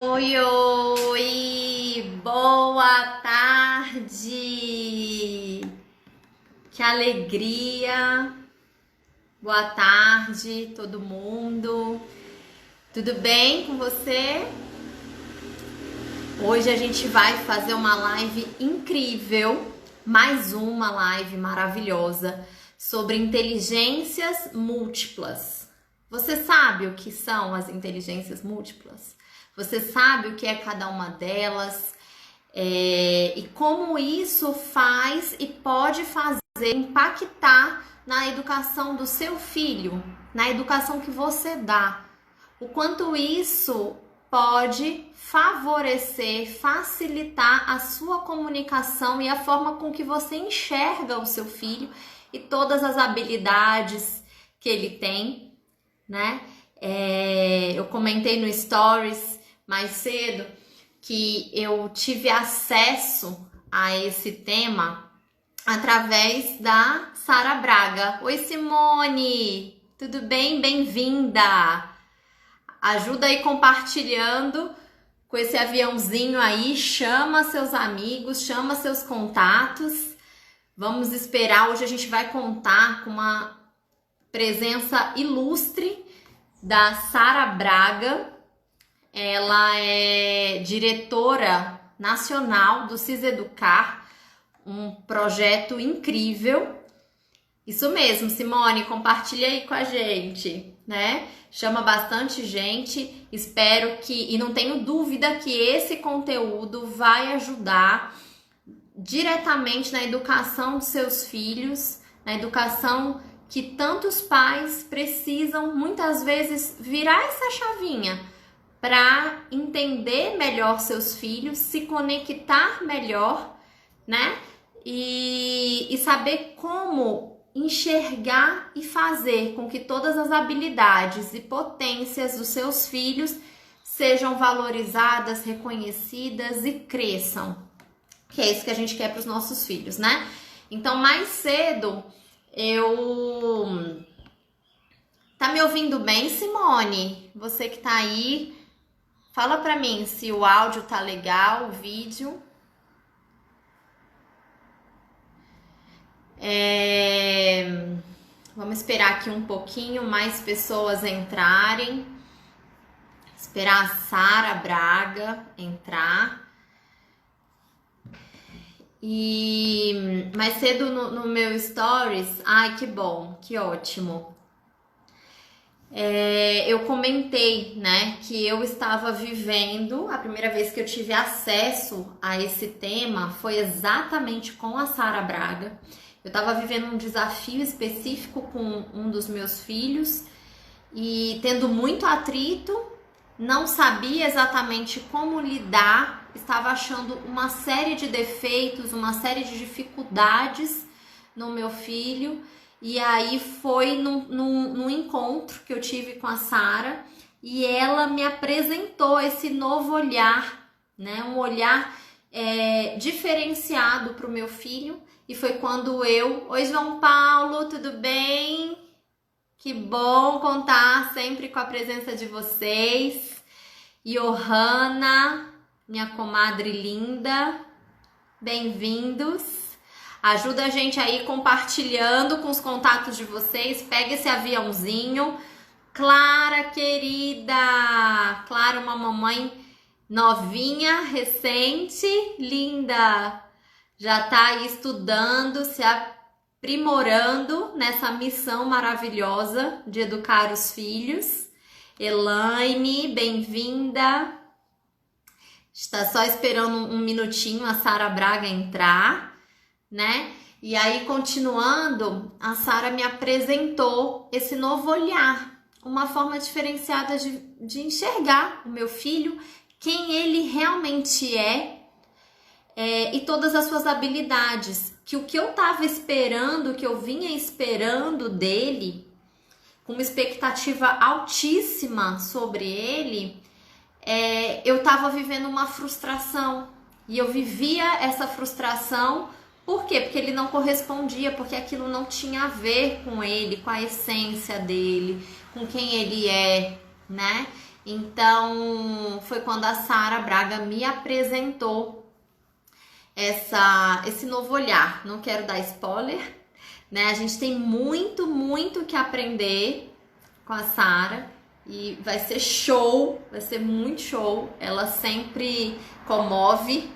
Oi, oi, boa tarde, que alegria, boa tarde todo mundo, tudo bem com você? Hoje a gente vai fazer uma live incrível, mais uma live maravilhosa sobre inteligências múltiplas. Você sabe o que são as inteligências múltiplas? Você sabe o que é cada uma delas? E como isso faz e pode fazer impactar na educação do seu filho, na educação que você dá. O quanto isso pode favorecer, facilitar a sua comunicação e a forma com que você enxerga o seu filho e todas as habilidades que ele tem, né? Eu comentei no Stories mais cedo que eu tive acesso a esse tema através da Sara Braga. Oi, Simone! Tudo bem? Bem-vinda! Ajuda aí compartilhando com esse aviãozinho aí, chama seus amigos, chama seus contatos. Vamos esperar, hoje a gente vai contar com uma presença ilustre da Sara Braga. Ela é diretora nacional do Ciseducar, um projeto incrível. Isso mesmo, Simone, compartilha aí com a gente, né? Chama bastante gente, espero que, e não tenho dúvida que esse conteúdo vai ajudar diretamente na educação dos seus filhos, na educação que tantos pais precisam muitas vezes virar essa chavinha para entender melhor seus filhos, se conectar melhor, né? E saber como enxergar e fazer com que todas as habilidades e potências dos seus filhos sejam valorizadas, reconhecidas e cresçam. Que é isso que a gente quer para os nossos filhos, né? Então, mais cedo, Tá me ouvindo bem, Simone? Você que tá aí, fala pra mim se o áudio tá legal, o vídeo. Vamos esperar aqui um pouquinho, mais pessoas entrarem. Esperar a Sara Braga entrar. E mais cedo no meu Stories, ai que bom, que ótimo. Eu comentei, né, que eu estava vivendo, a primeira vez que eu tive acesso a esse tema foi exatamente com a Sara Braga. Eu estava vivendo um desafio específico com um dos meus filhos e tendo muito atrito, não sabia exatamente como lidar, estava achando uma série de defeitos, uma série de dificuldades no meu filho. E aí foi num encontro que eu tive com a Sara e ela me apresentou esse novo olhar, né? Um olhar diferenciado para o meu filho. E foi quando Oi, João Paulo, tudo bem? Que bom contar sempre com a presença de vocês. Johanna, minha comadre linda, bem-vindos. Ajuda a gente aí compartilhando com os contatos de vocês. Pega esse aviãozinho. Clara, querida. Clara, uma mamãe novinha, recente, linda. Já tá aí estudando, se aprimorando nessa missão maravilhosa de educar os filhos. Elaine, bem-vinda. Está só esperando um minutinho a Sara Braga entrar, né? E aí, continuando, a Sara me apresentou esse novo olhar, uma forma diferenciada de enxergar o meu filho, quem ele realmente e todas as suas habilidades. Que o que eu estava esperando, que eu vinha esperando dele, com uma expectativa altíssima sobre ele, eu estava vivendo uma frustração. E eu vivia essa frustração. Por quê? Porque ele não correspondia, porque aquilo não tinha a ver com ele, com a essência dele, com quem ele é, né? Então, foi quando a Sara Braga me apresentou esse novo olhar. Não quero dar spoiler, né? A gente tem muito, muito que aprender com a Sara e vai ser show, vai ser muito show. Ela sempre comove.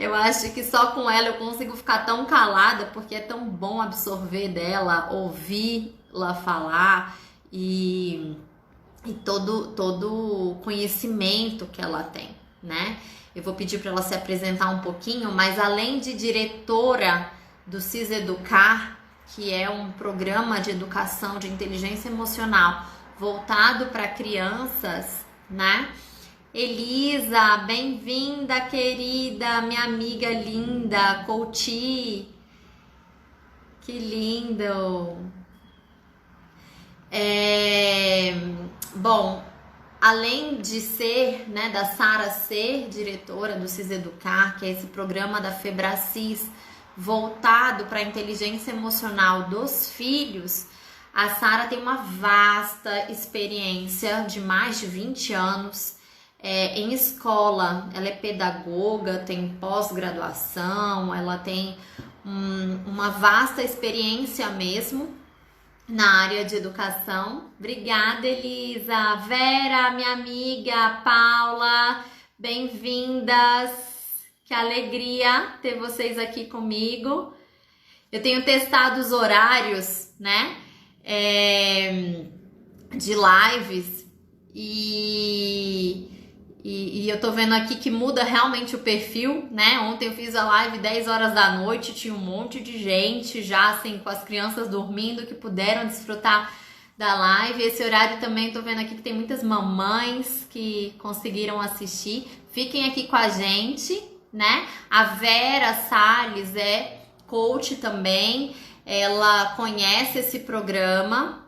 Eu acho que só com ela eu consigo ficar tão calada, porque é tão bom absorver dela, ouvi-la falar e todo o conhecimento que ela tem, né? Eu vou pedir para ela se apresentar um pouquinho, mas além de diretora do CIS Educar, que é um programa de educação de inteligência emocional voltado para crianças, né? Elisa, bem-vinda, querida, minha amiga linda, Couti. Que lindo! Bom, além de ser, né, da Sara ser diretora do CIS Educar, que é esse programa da Febracis voltado para a inteligência emocional dos filhos, a Sara tem uma vasta experiência de mais de 20 anos em escola. Ela é pedagoga, tem pós-graduação, ela tem uma vasta experiência mesmo na área de educação. Obrigada, Elisa. Vera, minha amiga, Paula, bem-vindas. Que alegria ter vocês aqui comigo. Eu tenho testado os horários, né, de lives e eu tô vendo aqui que muda realmente o perfil, né? Ontem eu fiz a live 10 horas da noite, tinha um monte de gente já, assim, com as crianças dormindo, que puderam desfrutar da live. Esse horário também tô vendo aqui que tem muitas mamães que conseguiram assistir. Fiquem aqui com a gente, né? A Vera Salles é coach também, ela conhece esse programa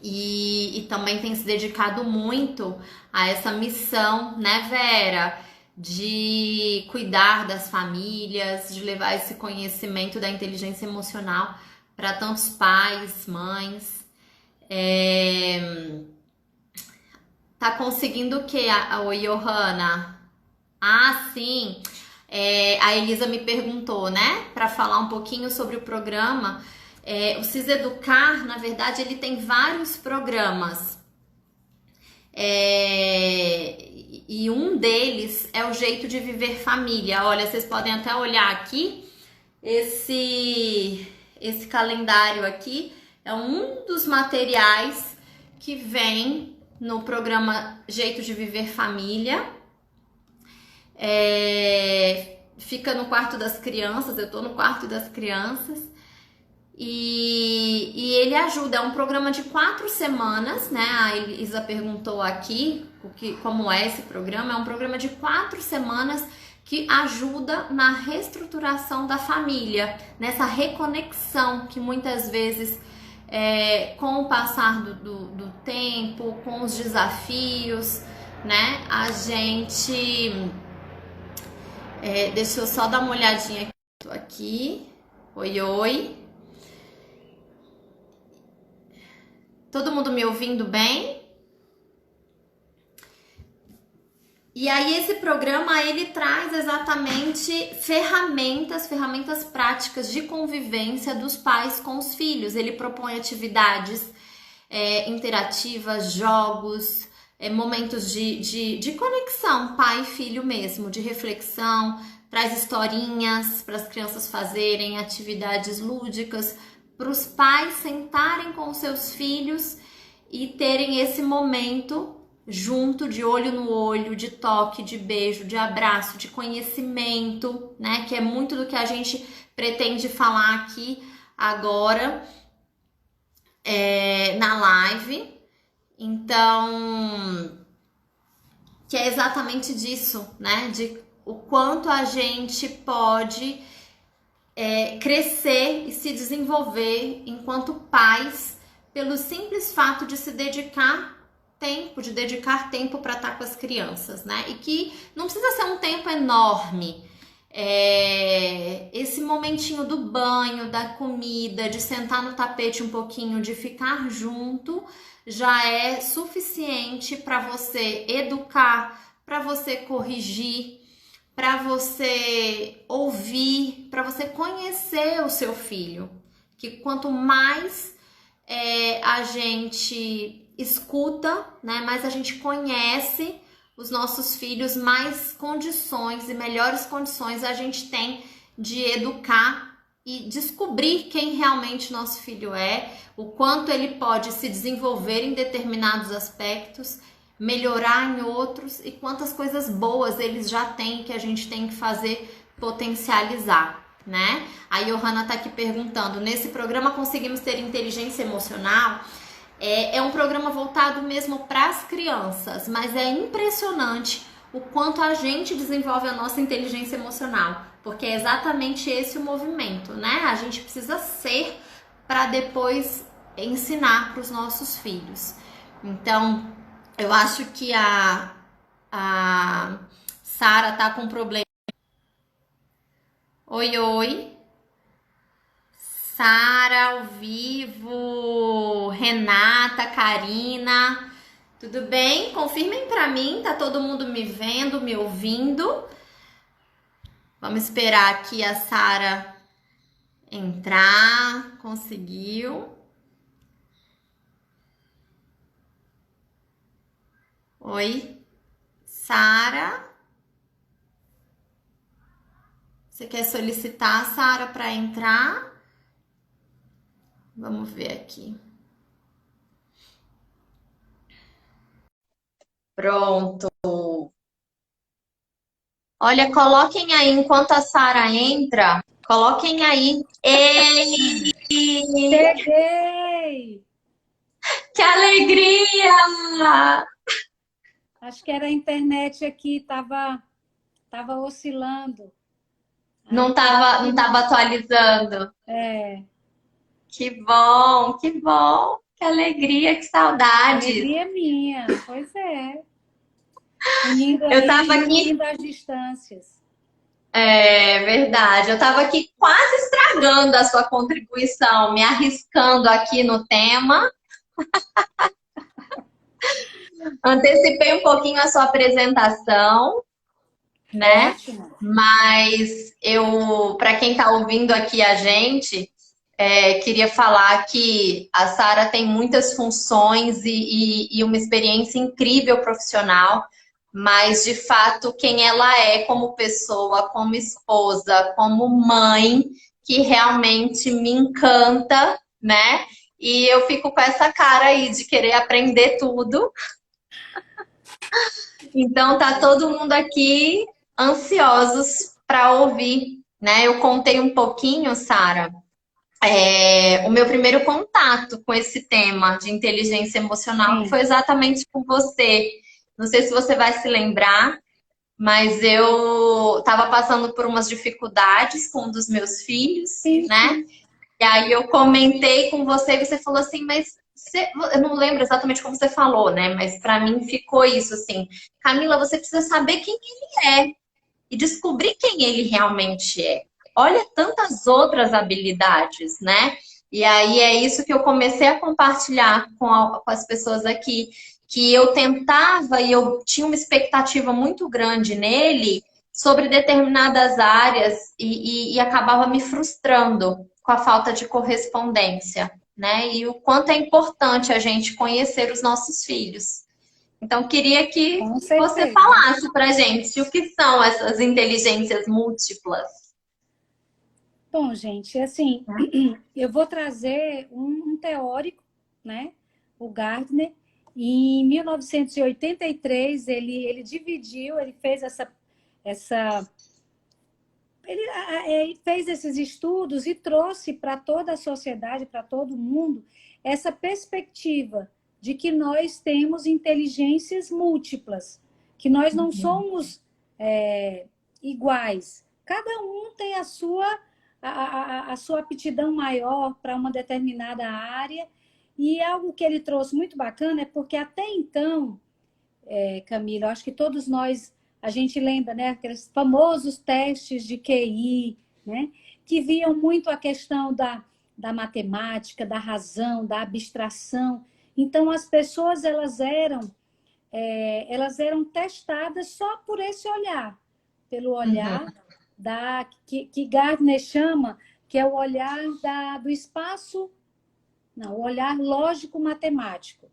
e também tem se dedicado muito a essa missão, né, Vera? De cuidar das famílias, de levar esse conhecimento da inteligência emocional para tantos pais, mães. Tá conseguindo o que, o Johanna? Ah, sim. A Elisa me perguntou, né, para falar um pouquinho sobre o programa. O CIS Educar, na verdade, ele tem vários programas. E um deles é o Jeito de Viver Família. Olha, vocês podem até olhar aqui, esse calendário aqui é um dos materiais que vem no programa Jeito de Viver Família. Fica no quarto das crianças, eu tô no quarto das crianças. E ele ajuda, é um programa de 4 semanas, né? A Elisa perguntou aqui como é esse programa. É um programa de 4 semanas que ajuda na reestruturação da família, nessa reconexão que muitas vezes, com o passar do tempo, com os desafios, né? A gente... deixa eu só dar uma olhadinha aqui. Tô aqui. Oi, oi. Todo mundo me ouvindo bem? E aí esse programa, ele traz exatamente ferramentas práticas de convivência dos pais com os filhos. Ele propõe atividades interativas, jogos, momentos de conexão, pai e filho mesmo, de reflexão, traz historinhas para as crianças fazerem, atividades lúdicas, para os pais sentarem com seus filhos e terem esse momento junto, de olho no olho, de toque, de beijo, de abraço, de conhecimento, né? Que é muito do que a gente pretende falar aqui agora na live. Então, que é exatamente disso, né? De o quanto a gente pode crescer e se desenvolver enquanto pais pelo simples fato de se dedicar tempo para estar com as crianças, né? E que não precisa ser um tempo enorme. esse momentinho do banho, da comida, de sentar no tapete um pouquinho, de ficar junto, já é suficiente para você educar, para você corrigir, para você ouvir, para você conhecer o seu filho. Que quanto mais a gente escuta, né, mais a gente conhece os nossos filhos, mais condições e melhores condições a gente tem de educar e descobrir quem realmente nosso filho é, o quanto ele pode se desenvolver em determinados aspectos, melhorar em outros e quantas coisas boas eles já têm que a gente tem que fazer potencializar, né? A Johanna tá aqui perguntando, nesse programa conseguimos ter inteligência emocional? É um programa voltado mesmo para as crianças, mas é impressionante o quanto a gente desenvolve a nossa inteligência emocional, porque é exatamente esse o movimento, né? A gente precisa ser para depois ensinar para os nossos filhos. Então, eu acho que a Sara tá com problema. Oi, oi. Sara ao vivo, Renata, Karina, tudo bem? Confirmem para mim, tá todo mundo me vendo, me ouvindo? Vamos esperar aqui a Sara entrar, conseguiu. Oi, Sara. Você quer solicitar a Sara para entrar? Vamos ver aqui. Pronto. Olha, coloquem aí, enquanto a Sara entra, coloquem aí. Ei! Cheguei! Que alegria! Acho que era a internet aqui, tava oscilando. Não tava atualizando. É, Que bom, que alegria, que saudades. alegria minha, pois é. Unindo Eu aí, tava aqui, unindo as distâncias. é verdade, eu tava aqui quase estragando a sua contribuição, me arriscando aqui no tema. Antecipei um pouquinho a sua apresentação, né? Ótimo. Mas eu, para quem está ouvindo aqui a gente, queria falar que a Sara tem muitas funções e uma experiência incrível profissional, mas de fato quem ela é como pessoa, como esposa, como mãe, que realmente me encanta, né? E eu fico com essa cara aí de querer aprender tudo. Então tá todo mundo aqui ansiosos para ouvir, né? Eu contei um pouquinho, Sara, o meu primeiro contato com esse tema de inteligência emocional, que Sim, foi exatamente com você. Não sei se você vai se lembrar, mas eu estava passando por umas dificuldades com um dos meus filhos, sim, né? sim. E aí eu comentei com você e você falou assim, eu não lembro exatamente como você falou, né? Mas para mim ficou isso assim, Camila, você precisa saber quem ele é e descobrir quem ele realmente é. Olha tantas outras habilidades, né? E aí é isso que eu comecei a compartilhar com as pessoas aqui, que eu tentava e eu tinha uma expectativa muito grande nele sobre determinadas áreas e acabava me frustrando com a falta de correspondência, né? E o quanto é importante a gente conhecer os nossos filhos. Então, queria que Com você certeza. falasse para gente o que são essas inteligências múltiplas. Bom, gente, assim, eu vou trazer um teórico, né? O Gardner. E em 1983, ele dividiu, ele fez essa ele fez esses estudos e trouxe para toda a sociedade, para todo mundo, essa perspectiva de que nós temos inteligências múltiplas, que nós não somos iguais. Cada um tem a sua aptidão maior para uma determinada área. E algo que ele trouxe muito bacana é porque até então, Camila, eu acho que todos nós a gente lembra, né, aqueles famosos testes de QI, né, que viam muito a questão da matemática, da razão, da abstração. Então, as pessoas elas eram testadas só por esse olhar, pelo olhar Uhum. que Gardner chama, que é o olhar do espaço, não, o olhar lógico-matemático,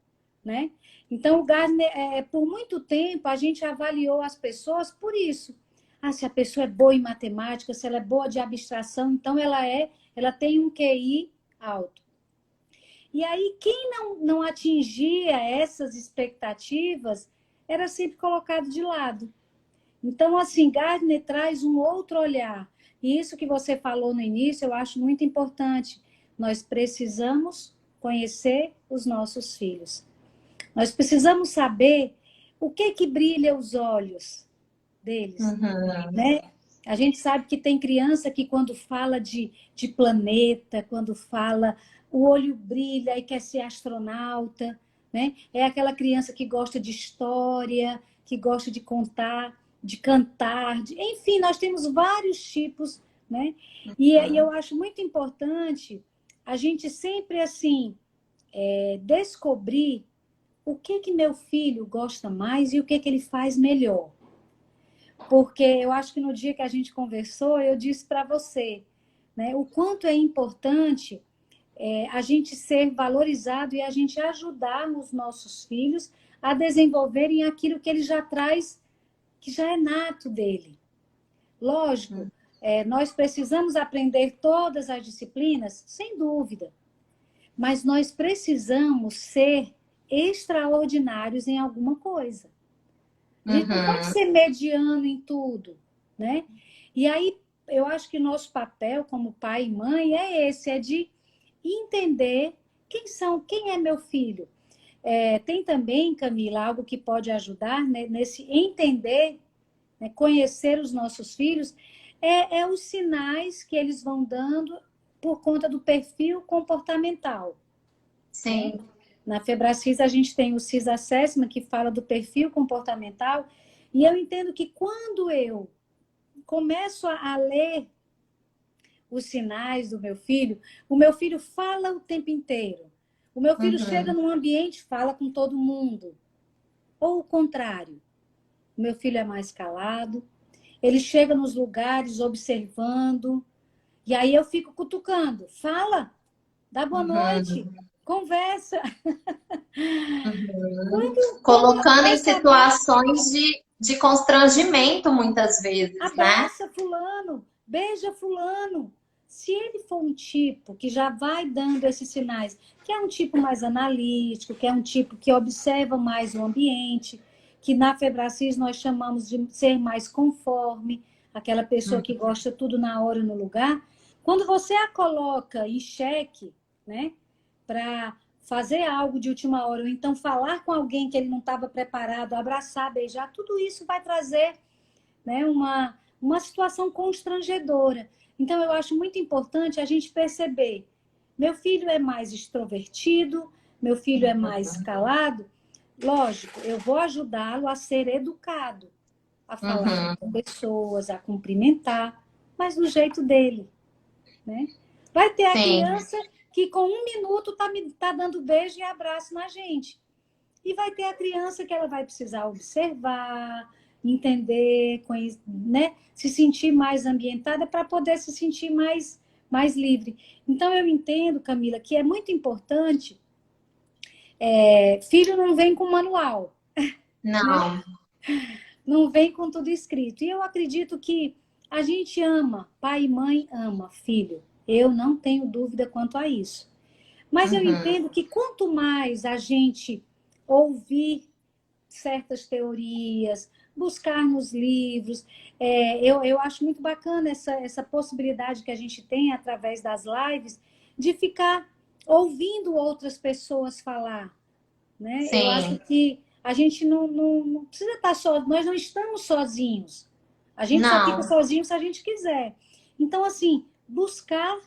né? Então, o Gardner, por muito tempo, a gente avaliou as pessoas por isso. Ah, se a pessoa é boa em matemática, se ela é boa de abstração, então ela tem um QI alto. E aí, quem não atingia essas expectativas era sempre colocado de lado. Então, assim, Gardner traz um outro olhar. E isso que você falou no início, eu acho muito importante. Nós precisamos conhecer os nossos filhos. Nós precisamos saber o que brilha os olhos deles, Uhum. né? A gente sabe que tem criança que quando fala de planeta, quando fala, o olho brilha e quer ser astronauta, né? É aquela criança que gosta de história, que gosta de contar, de cantar, enfim, nós temos vários tipos, né? E eu acho muito importante a gente sempre, assim, descobrir o que meu filho gosta mais e o que ele faz melhor. Porque eu acho que no dia que a gente conversou, eu disse para você, né, o quanto é importante a gente ser valorizado e a gente ajudar os nossos filhos a desenvolverem aquilo que ele já traz, que já é nato dele. Lógico, nós precisamos aprender todas as disciplinas, sem dúvida, mas nós precisamos ser extraordinários em alguma coisa. A gente não pode Uhum. ser mediano em tudo, né? E aí, eu acho que nosso papel como pai e mãe é esse, é de entender quem é meu filho. Tem também, Camila, algo que pode ajudar, né, nesse entender, né, conhecer os nossos filhos, é os sinais que eles vão dando por conta do perfil comportamental, né? Sim. Na Febracis, a gente tem o CIS Assessment, que fala do perfil comportamental, e eu entendo que quando eu começo a ler os sinais do meu filho, o meu filho fala o tempo inteiro. O meu filho chega Uhum. num ambiente, fala com todo mundo. Ou o contrário, o meu filho é mais calado, ele chega nos lugares observando, e aí eu fico cutucando. Fala, dá boa noite, Uhum. conversa. Uhum. Quando Colocando em aparece abraço, situações de constrangimento, muitas vezes, né? abraça fulano, beija fulano. Se ele for um tipo que já vai dando esses sinais, que é um tipo mais analítico, que é um tipo que observa mais o ambiente, que na Febracis nós chamamos de ser mais conforme, aquela pessoa que gosta tudo na hora e no lugar, quando você a coloca em xeque, né, para fazer algo de última hora, ou então falar com alguém que ele não estava preparado, abraçar, beijar, tudo isso vai trazer, né, uma situação constrangedora. Então, eu acho muito importante a gente perceber: meu filho é mais extrovertido, meu filho é mais calado. Lógico, eu vou ajudá-lo a ser educado, a falar com Uhum. pessoas, a cumprimentar, mas do jeito dele, né? Vai ter a Sim, criança que com 1 minuto tá dando beijo e abraço na gente. E vai ter a criança que ela vai precisar observar, entender, né? Se sentir mais ambientada para poder se sentir mais livre. Então, eu entendo, Camila, que é muito importante. Filho não vem com manual, né? não. Não vem com tudo escrito. E eu acredito que a gente ama, pai e mãe ama filho. Eu não tenho dúvida quanto a isso. Mas eu Uhum. entendo que quanto mais a gente ouvir certas teorias, buscar nos livros. Eu acho muito bacana essa possibilidade que a gente tem através das lives de ficar ouvindo outras pessoas falar, né? Eu acho Sim. que a gente não precisa estar só, nós não estamos sozinhos. A gente só fica Não. sozinho se a gente quiser. Então, assim, buscar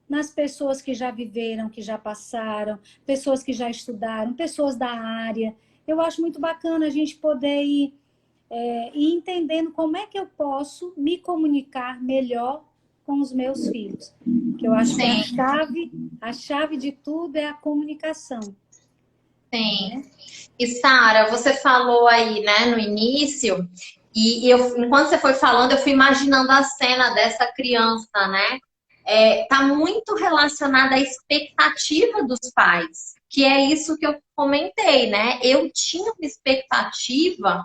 nas pessoas que já viveram, que já passaram, pessoas que já estudaram, pessoas da área. Eu acho muito bacana a gente poder ir e entendendo como é que eu posso me comunicar melhor com os meus filhos. Que eu acho que a chave de tudo é a comunicação. Sim. Né? E Sara, você falou aí, né, no início, e enquanto você foi falando, eu fui imaginando a cena dessa criança, né? Tá muito relacionada à expectativa dos pais, que é isso que eu comentei, né? Eu tinha uma expectativa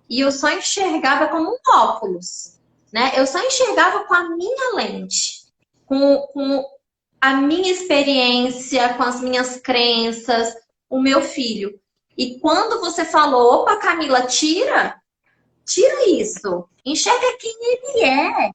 e eu só enxergava como um óculos, né? Eu só enxergava com a minha lente, com a minha experiência, com as minhas crenças, o meu filho. E quando você falou, opa, Camila, tira isso, enxerga quem ele é,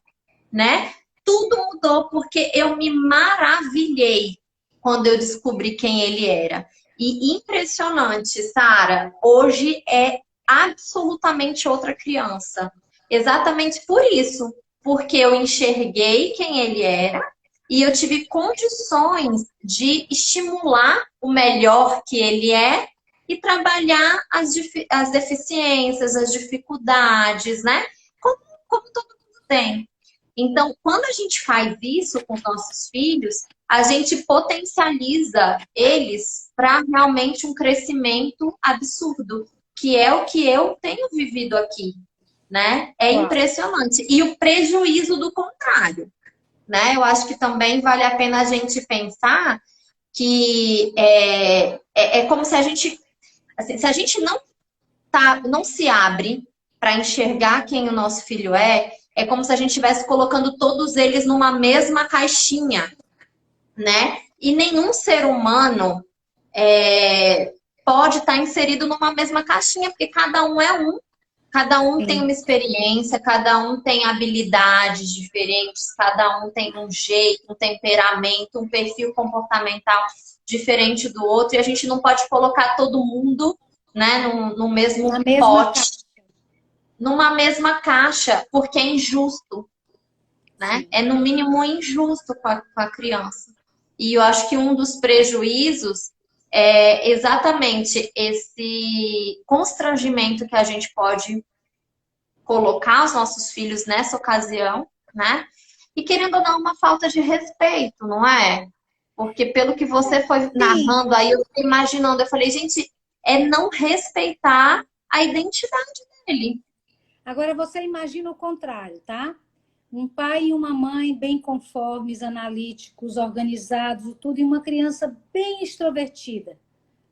né? Tudo mudou porque eu me maravilhei quando eu descobri quem ele era. E impressionante, Sara, hoje é absolutamente outra criança. Exatamente por isso, porque eu enxerguei quem ele era e eu tive condições de estimular o melhor que ele é e trabalhar as deficiências, as dificuldades, né? Como todo mundo tem. Então, quando a gente faz isso com os nossos filhos, a gente potencializa eles para realmente um crescimento absurdo, que é o que eu tenho vivido aqui, né? É impressionante. E o prejuízo do contrário, né? Eu acho que também vale a pena a gente pensar que é como se a gente, assim, se a gente não se abre para enxergar quem o nosso filho é como se a gente estivesse colocando todos eles numa mesma caixinha, né? E nenhum ser humano pode estar inserido numa mesma caixinha, porque cada um é um. Cada um tem uma experiência, cada um tem habilidades diferentes, cada um tem um jeito, um temperamento, um perfil comportamental diferente do outro, e a gente não pode colocar todo mundo, né, no mesmo pote, numa mesma caixa, porque é injusto, né? Sim. É no mínimo injusto com a criança. E eu acho que um dos prejuízos é exatamente esse constrangimento que a gente pode colocar aos nossos filhos nessa ocasião, né? E querendo ou não, uma falta de respeito, não é? Porque pelo que você foi narrando aí, eu fiquei imaginando, eu falei, gente, é não respeitar a identidade dele. Agora você imagina o contrário, tá? Um pai e uma mãe bem conformes, analíticos, organizados, tudo, e uma criança bem extrovertida,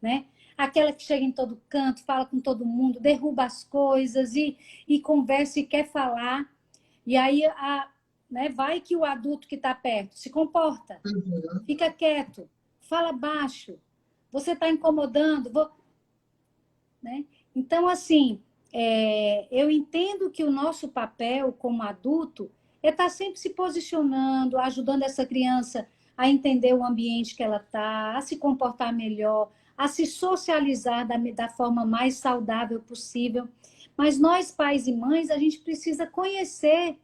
né? Aquela que chega em todo canto, fala com todo mundo, derruba as coisas e conversa e quer falar. E aí, né, vai que o adulto que está perto se comporta, fica quieto, fala baixo, você está incomodando. Né? Então, assim, eu entendo que o nosso papel como adulto é estar sempre se posicionando, ajudando essa criança a entender o ambiente que ela está, a se comportar melhor, a se socializar da forma mais saudável possível. Mas nós, pais e mães, a gente precisa conhecer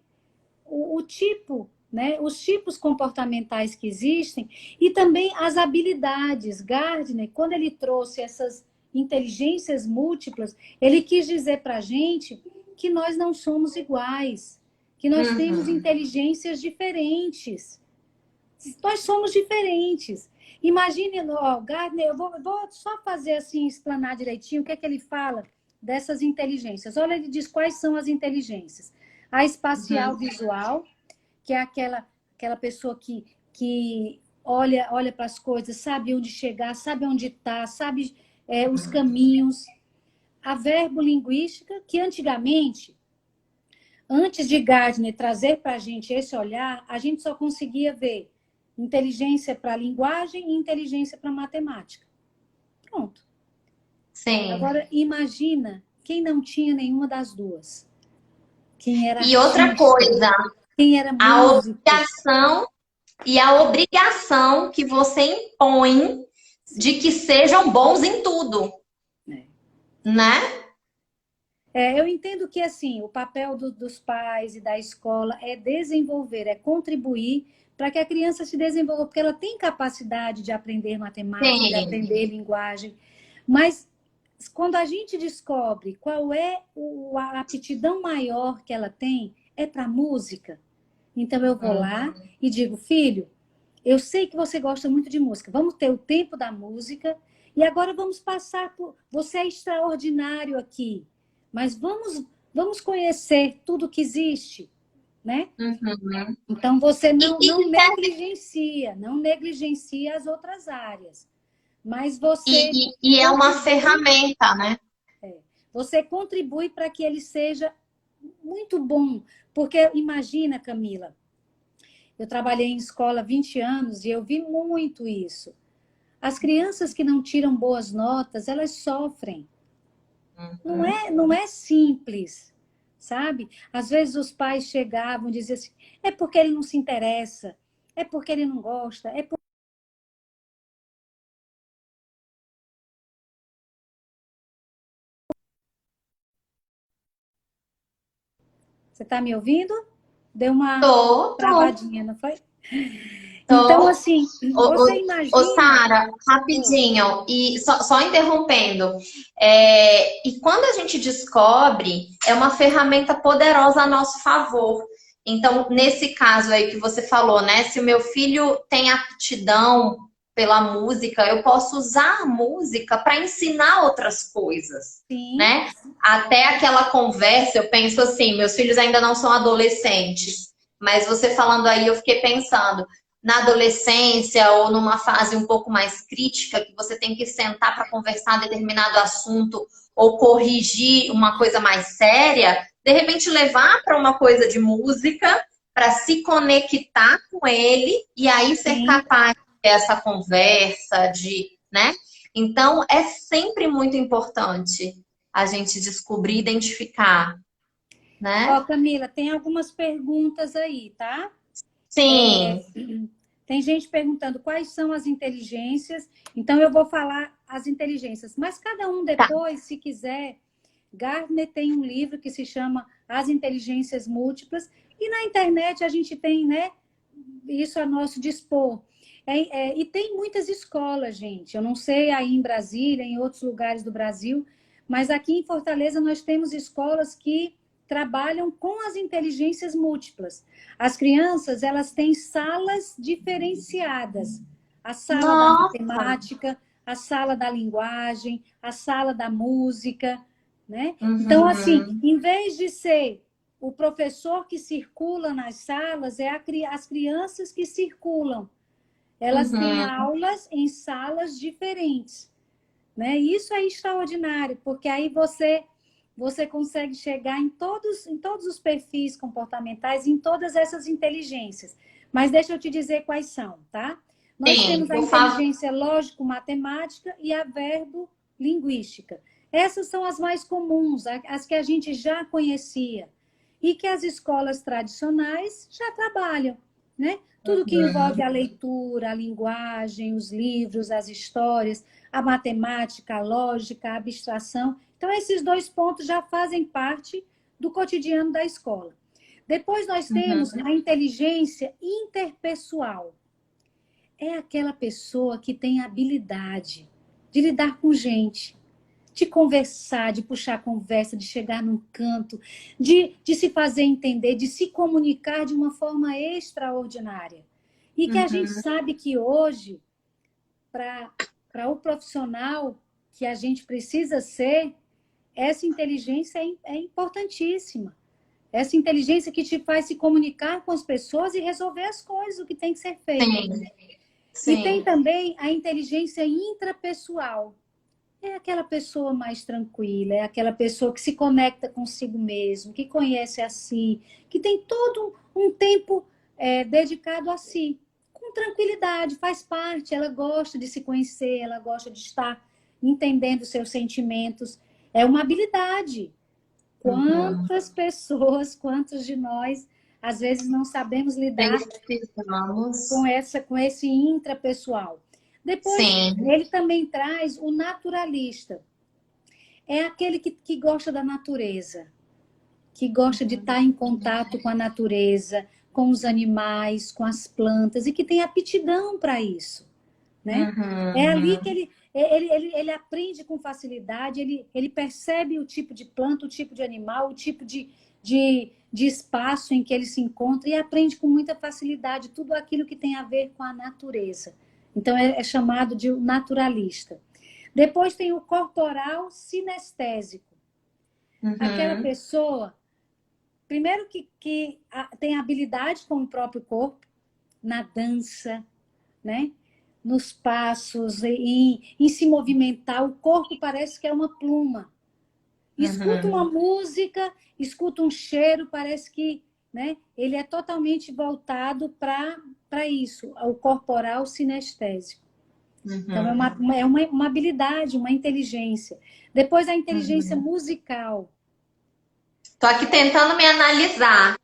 o tipo, né? Os tipos comportamentais que existem e também as habilidades. Gardner, quando ele trouxe essas inteligências múltiplas, ele quis dizer para a gente que nós não somos iguais, que nós temos inteligências diferentes. Nós somos diferentes. Imagine, Gardner, eu vou só fazer assim, explanar direitinho o que é que ele fala dessas inteligências. Olha, ele diz quais são as inteligências. A espacial visual, que é aquela pessoa que olha para as coisas, sabe onde chegar, sabe onde está, sabe os caminhos. A verbolinguística, que antigamente, antes de Gardner trazer para a gente esse olhar, a gente só conseguia ver inteligência para linguagem e inteligência para matemática. Pronto. Sim. Agora, imagina quem não tinha nenhuma das duas. Quem era e outra coisa, quem era a obrigação que você impõe de que sejam bons em tudo, né? Eu entendo que, assim, o papel dos pais e da escola é desenvolver, é contribuir para que a criança se desenvolva, porque ela tem capacidade de aprender matemática, de aprender linguagem, mas quando a gente descobre qual é a aptidão maior que ela tem, é para música. Então eu vou lá e digo, filho, eu sei que você gosta muito de música, vamos ter o tempo da música e agora vamos passar por... Você é extraordinário aqui, mas vamos conhecer tudo que existe, né? Uhum. Então você E, não negligencia as outras áreas, mas você e é uma contribui, ferramenta, né? você contribui para que ele seja muito bom. Porque imagina, Camila, eu trabalhei em escola há 20 anos e eu vi muito isso. As crianças que não tiram boas notas, elas sofrem. Não é simples, sabe? Às vezes os pais chegavam e diziam assim, é porque ele não se interessa, é porque ele não gosta, é porque... Você está me ouvindo? Deu uma Tô. travadinha, não foi? Então, Tô. assim, Ô, você imagina... Sara, rapidinho, e só interrompendo. E quando a gente descobre, é uma ferramenta poderosa a nosso favor. Então, nesse caso aí que você falou, né? Se o meu filho tem aptidão pela música, eu posso usar a música para ensinar outras coisas, Sim, né? Até aquela conversa, eu penso assim, meus filhos ainda não são adolescentes, mas você falando aí, eu fiquei pensando na adolescência ou numa fase um pouco mais crítica, que você tem que sentar para conversar determinado assunto ou corrigir uma coisa mais séria, de repente levar para uma coisa de música para se conectar com ele e aí ser sim. capaz de ter essa conversa, né? Então, é sempre muito importante a gente descobrir, identificar, Ó, né? Camila, tem algumas perguntas aí, tá? Sim, Tem gente perguntando quais são as inteligências. Então, eu vou falar as inteligências. Mas cada um tá. depois, se quiser, Gardner tem um livro que se chama As Inteligências Múltiplas. E na internet a gente tem, né, isso a nosso dispor. E tem muitas escolas, gente. Eu não sei aí em Brasília, em outros lugares do Brasil, mas aqui em Fortaleza nós temos escolas que trabalham com as inteligências múltiplas. As crianças, elas têm salas diferenciadas. A sala da Nossa. matemática, a sala da linguagem, a sala da música, né? Então, assim, Uhum, em vez de ser o professor que circula nas salas, as crianças que circulam. Elas têm uhum. aulas em salas diferentes, né? Isso é extraordinário, porque aí você consegue chegar em todos os perfis comportamentais, em todas essas inteligências. Mas deixa eu te dizer quais são, tá? Nós Sim, temos a por favor. inteligência lógico-matemática e a verbo-linguística. Essas são as mais comuns, as que a gente já conhecia e que as escolas tradicionais já trabalham, né? Tudo que envolve a leitura, a linguagem, os livros, as histórias, a matemática, a lógica, a abstração. Então, esses dois pontos já fazem parte do cotidiano da escola. Depois nós temos Uhum. a inteligência interpessoal. É aquela pessoa que tem habilidade de lidar com gente, de conversar, de puxar conversa, de chegar num canto, de se fazer entender, de se comunicar de uma forma extraordinária. E que a gente Uhum. sabe que hoje, para o profissional que a gente precisa ser, essa inteligência é importantíssima. Essa inteligência que te faz se comunicar com as pessoas e resolver as coisas, o que tem que ser feito. Sim, E tem sim. também a inteligência intrapessoal. É aquela pessoa mais tranquila, é aquela pessoa que se conecta consigo mesmo, que conhece a si, que tem todo um tempo dedicado a si, com tranquilidade, faz parte, ela gosta de se conhecer, ela gosta de estar entendendo seus sentimentos. É uma habilidade. Uhum. Quantas pessoas, quantos de nós, às vezes não sabemos lidar Precisamos. com esse intrapessoal. Depois, Sim. ele também traz o naturalista. É aquele que gosta da natureza, que gosta de estar em contato com a natureza, com os animais, com as plantas, e que tem aptidão para isso, né? É ali que Uhum. Ele aprende com facilidade, ele percebe o tipo de planta, o tipo de animal, o tipo de espaço em que ele se encontra e aprende com muita facilidade tudo aquilo que tem a ver com a natureza. Então, é chamado de naturalista. Depois tem o corporal sinestésico. Aquela Uhum. pessoa, primeiro que tem habilidade com o próprio corpo, na dança, né? Nos passos, em se movimentar. O corpo parece que é uma pluma. Escuta uma Uhum. música, escuta um cheiro, parece que, né, ele é totalmente voltado para isso, o corporal sinestésico. Então, Uhum. é uma habilidade, uma inteligência. Depois, a inteligência Uhum. musical. Tô aqui tentando me analisar.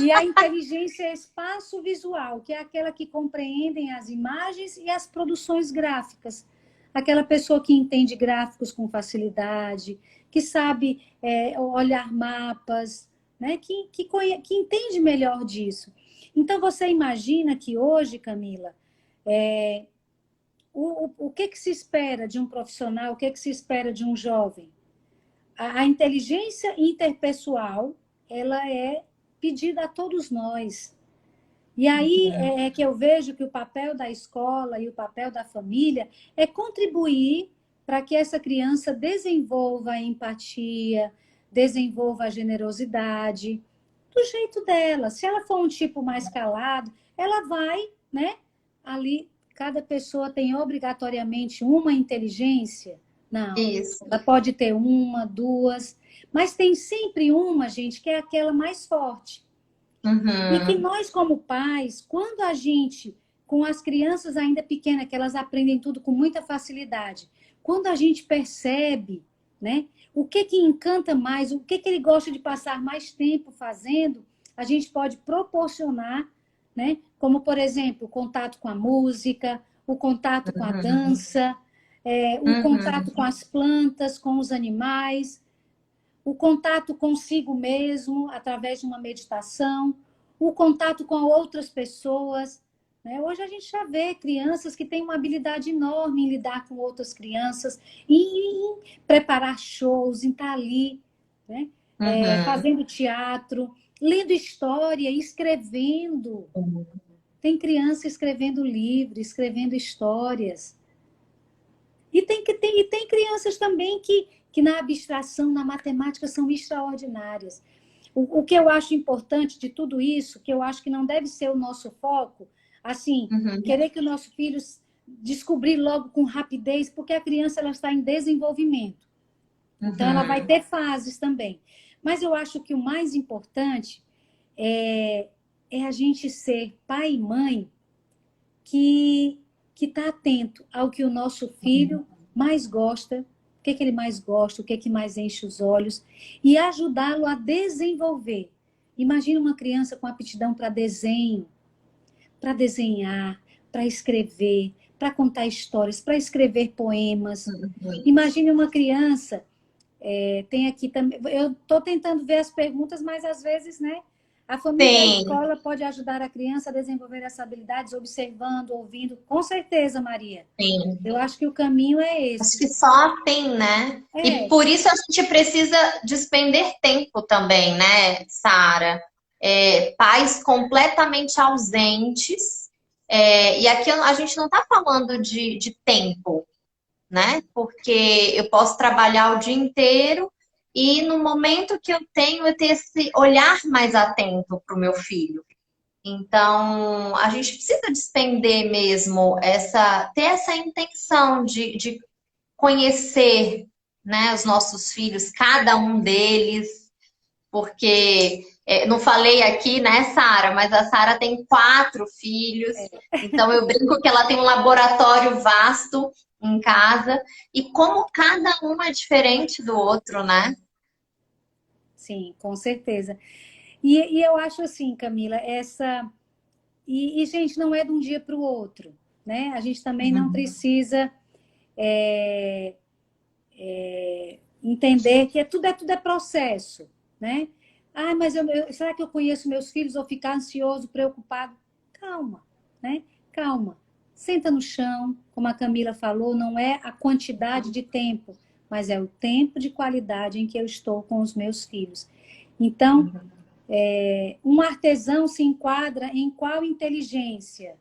E a inteligência espaço-visual, que é aquela que compreendem as imagens e as produções gráficas. Aquela pessoa que entende gráficos com facilidade, que sabe olhar mapas, né? Que entende melhor disso. Então, você imagina que hoje, Camila, o que se espera de um profissional, o que se espera de um jovem? A inteligência interpessoal, ela é pedida a todos nós. E aí é que eu vejo que o papel da escola e o papel da família é contribuir para que essa criança desenvolva a empatia, desenvolva a generosidade, do jeito dela. Se ela for um tipo mais calado, ela vai, né? Ali, cada pessoa tem obrigatoriamente uma inteligência? Não. Isso. Ela pode ter uma, duas, mas tem sempre uma, gente, que é aquela mais forte. E que Uhum. nós, como pais, quando a gente, com as crianças ainda pequenas, que elas aprendem tudo com muita facilidade, quando a gente percebe, né, o que encanta mais, o que ele gosta de passar mais tempo fazendo, a gente pode proporcionar, né, como, por exemplo, o contato com a música, o contato com a Uhum. dança, o contato Uhum. com as plantas, com os animais, o contato consigo mesmo, através de uma meditação, o contato com outras pessoas. Né? Hoje a gente já vê crianças que têm uma habilidade enorme em lidar com outras crianças, em preparar shows, em estar ali, né? Uhum. Fazendo teatro, lendo história, escrevendo. Tem criança escrevendo livros, escrevendo histórias. E tem crianças também que na abstração, na matemática, são extraordinárias. O que eu acho importante de tudo isso, que eu acho que não deve ser o nosso foco, assim, Uhum. querer que o nosso filho descobrir logo com rapidez, porque a criança ela está em desenvolvimento. Então, ela vai Uhum. ter fases também. Mas eu acho que o mais importante é a gente ser pai e mãe que está atento ao que o nosso filho mais gosta, o que ele mais gosta, o que mais enche os olhos, e ajudá-lo a desenvolver. Imagina uma criança com aptidão para desenho, para desenhar, para escrever, para contar histórias, para escrever poemas. Uhum. Imagine uma criança, tem aqui também, eu estou tentando ver as perguntas, mas às vezes, né? A família e a Sim, escola pode ajudar a criança a desenvolver essas habilidades, observando, ouvindo. Com certeza, Maria. sim. Eu acho que o caminho é Acho esse. que só assim, né? E É, por isso a gente precisa despender tempo também, né, Sara? Pais completamente ausentes. E aqui a gente não está falando de tempo, né? Porque eu posso trabalhar o dia inteiro e no momento que eu tenho, eu ter esse olhar mais atento para o meu filho. Então, a gente precisa despender mesmo ter essa intenção de conhecer, né, os nossos filhos, cada um deles, porque não falei aqui, né, Sara, mas a Sara tem 4 filhos, então eu brinco que ela tem um laboratório vasto em casa e como cada um é diferente do outro, né? sim, com certeza. E eu acho assim, Camila, essa. Gente, não é de um dia para o outro, né? A gente também não Uhum. precisa entender que tudo é processo, né? Ah, mas será que eu conheço meus filhos ou ficar ansioso, preocupado? Calma, né? Calma. Senta no chão, como a Camila falou, não é a quantidade de tempo, mas é o tempo de qualidade em que eu estou com os meus filhos. Então, um artesão se enquadra em qual inteligência?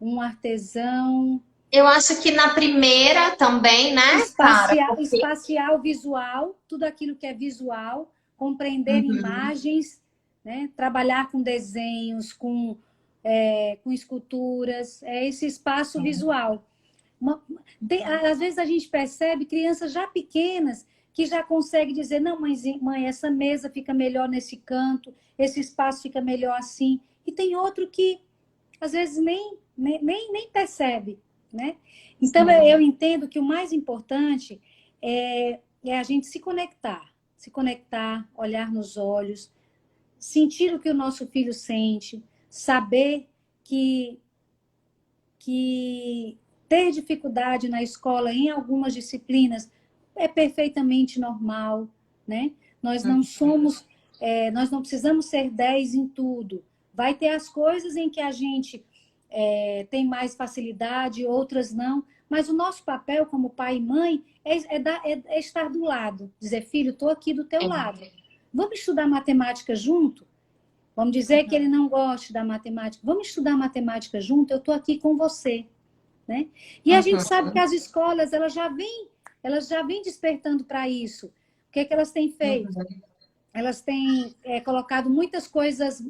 Um artesão Eu acho que na primeira também, né, Sara? Porque... espacial, visual, tudo aquilo que é visual, compreender Uhum. imagens, né? Trabalhar com desenhos, com esculturas, é esse espaço visual. Às vezes a gente percebe crianças já pequenas que já conseguem dizer, não, mãe, essa mesa fica melhor nesse canto, esse espaço fica melhor assim. E tem outro que às vezes nem percebe, né? Então eu entendo que o mais importante é a gente se conectar, olhar nos olhos, sentir o que o nosso filho sente, saber que ter dificuldade na escola em algumas disciplinas é perfeitamente normal, né? Nós não somos, nós não precisamos ser 10 em tudo. Vai ter as coisas em que a gente tem mais facilidade, outras não, mas o nosso papel como pai e mãe é estar do lado, dizer, filho, estou aqui do teu lado. Vamos estudar matemática junto? Vamos dizer que ele não gosta da matemática. Vamos estudar matemática junto? Eu estou aqui com você. Né? E a gente sabe que as escolas elas já vêm despertando para isso. O que é que elas têm feito? Elas têm colocado muitas coisas,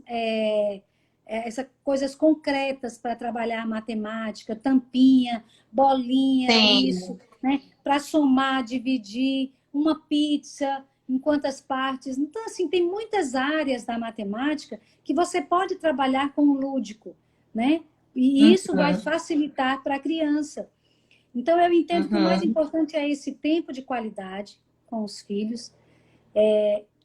coisas concretas para trabalhar a matemática, tampinha, bolinha, Sim. isso, né? Para somar, dividir, uma pizza, em quantas partes. Então, assim, tem muitas áreas da matemática que você pode trabalhar com o lúdico, né? E isso vai facilitar para a criança. Então, eu entendo que o mais importante é esse tempo de qualidade com os filhos,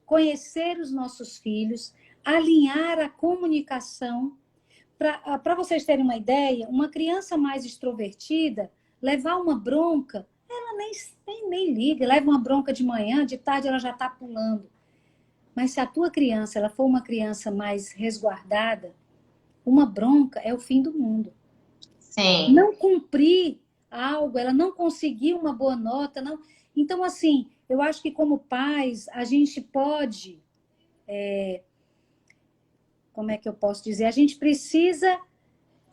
conhecer os nossos filhos, alinhar a comunicação. Para vocês terem uma ideia, uma criança mais extrovertida, levar uma bronca, ela nem liga, leva uma bronca de manhã, de tarde ela já está pulando. Mas se a tua criança ela for uma criança mais resguardada, uma bronca é o fim do mundo. Sim. Não cumprir algo, ela não conseguir uma boa nota, não. Então, assim, eu acho que como pais, a gente pode... como é que eu posso dizer? A gente precisa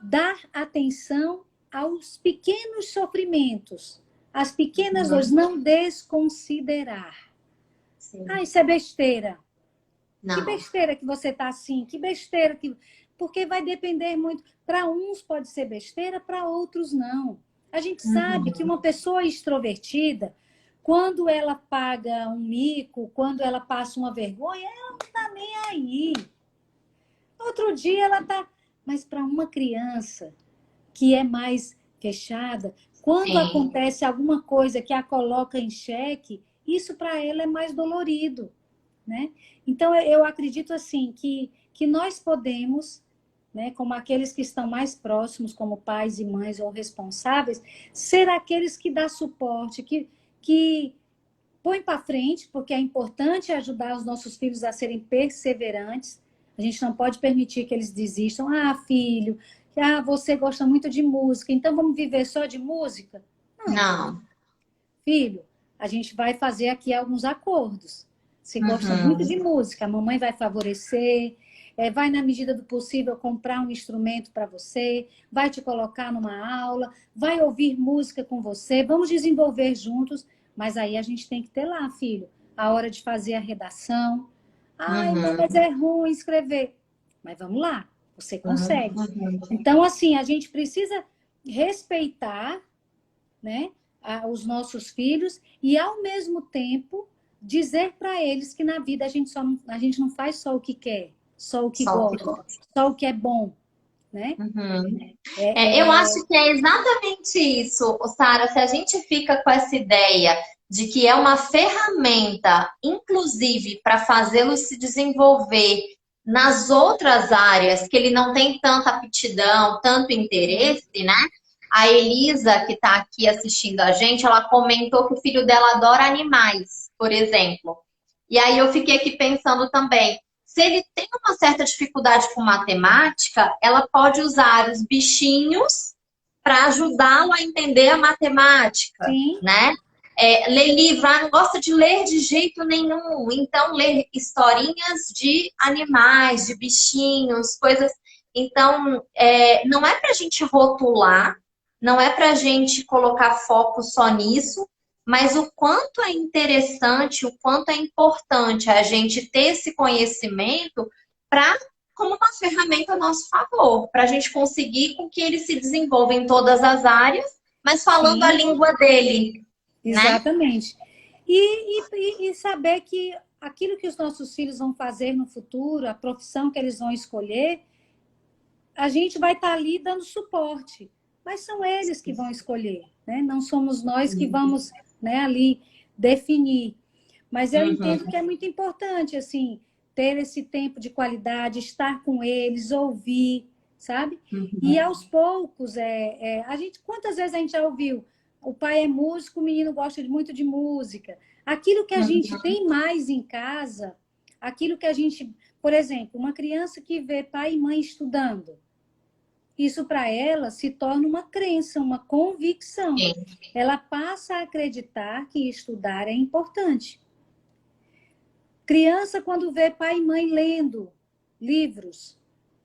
dar atenção aos pequenos sofrimentos, às pequenas dores, não desconsiderar. Sim. Ah, isso é besteira. Não. Que besteira que você está assim, que besteira que... Porque vai depender muito. Para uns pode ser besteira, para outros não. A gente sabe que uma pessoa extrovertida, quando ela paga um mico, quando ela passa uma vergonha, ela não está nem aí. Outro dia ela está... Mas para uma criança que é mais fechada, quando acontece alguma coisa que a coloca em xeque, isso para ela é mais dolorido, né? Então, eu acredito assim que nós podemos, né, como aqueles que estão mais próximos, como pais e mães ou responsáveis, ser aqueles que dão suporte, que põe para frente, porque é importante ajudar os nossos filhos a serem perseverantes. A gente não pode permitir que eles desistam. Ah, filho, você gosta muito de música, então vamos viver só de música? Não. Filho, a gente vai fazer aqui alguns acordos. Você gosta muito de música, a mamãe vai favorecer, vai, na medida do possível, comprar um instrumento para você, vai te colocar numa aula, vai ouvir música com você, vamos desenvolver juntos, mas aí a gente tem que ter lá, filho, a hora de fazer a redação. Ai, mas é ruim escrever. Mas vamos lá, você consegue. Então, assim, a gente precisa respeitar, né, os nossos filhos e, ao mesmo tempo, dizer para eles que na vida a gente não faz só o que quer, só o que gosta, só o que é bom, né? Eu acho que é exatamente isso, Sara. Se a gente fica com essa ideia de que é uma ferramenta, inclusive, para fazê-lo se desenvolver nas outras áreas que ele não tem tanta aptidão, tanto interesse, né? A Elisa, que está aqui assistindo a gente, ela comentou que o filho dela adora animais, por exemplo. E aí eu fiquei aqui pensando também, se ele tem uma certa dificuldade com matemática, ela pode usar os bichinhos para ajudá-lo a entender a matemática, Sim. né? Ler livro, não gosta de ler de jeito nenhum. Então, ler historinhas de animais, de bichinhos, coisas. Então, não é para a gente rotular, não é para a gente colocar foco só nisso, mas o quanto é interessante, o quanto é importante a gente ter esse conhecimento para como uma ferramenta a nosso favor, para a gente conseguir com que ele se desenvolva em todas as áreas, mas falando a Sim. língua dele, né? Exatamente. E saber que aquilo que os nossos filhos vão fazer no futuro, a profissão que eles vão escolher, a gente vai estar ali dando suporte, mas são eles que vão escolher, né? Não somos nós que vamos, né, ali definir. Mas eu entendo que é muito importante, assim, ter esse tempo de qualidade, estar com eles, ouvir, sabe? E aos poucos, quantas vezes a gente já ouviu? O pai é músico, o menino gosta muito de música. Aquilo que a gente tem mais em casa, aquilo que a gente, por exemplo, uma criança que vê pai e mãe estudando, isso para ela se torna uma crença, uma convicção. Sim. Ela passa a acreditar que estudar é importante. Criança, quando vê pai e mãe lendo livros,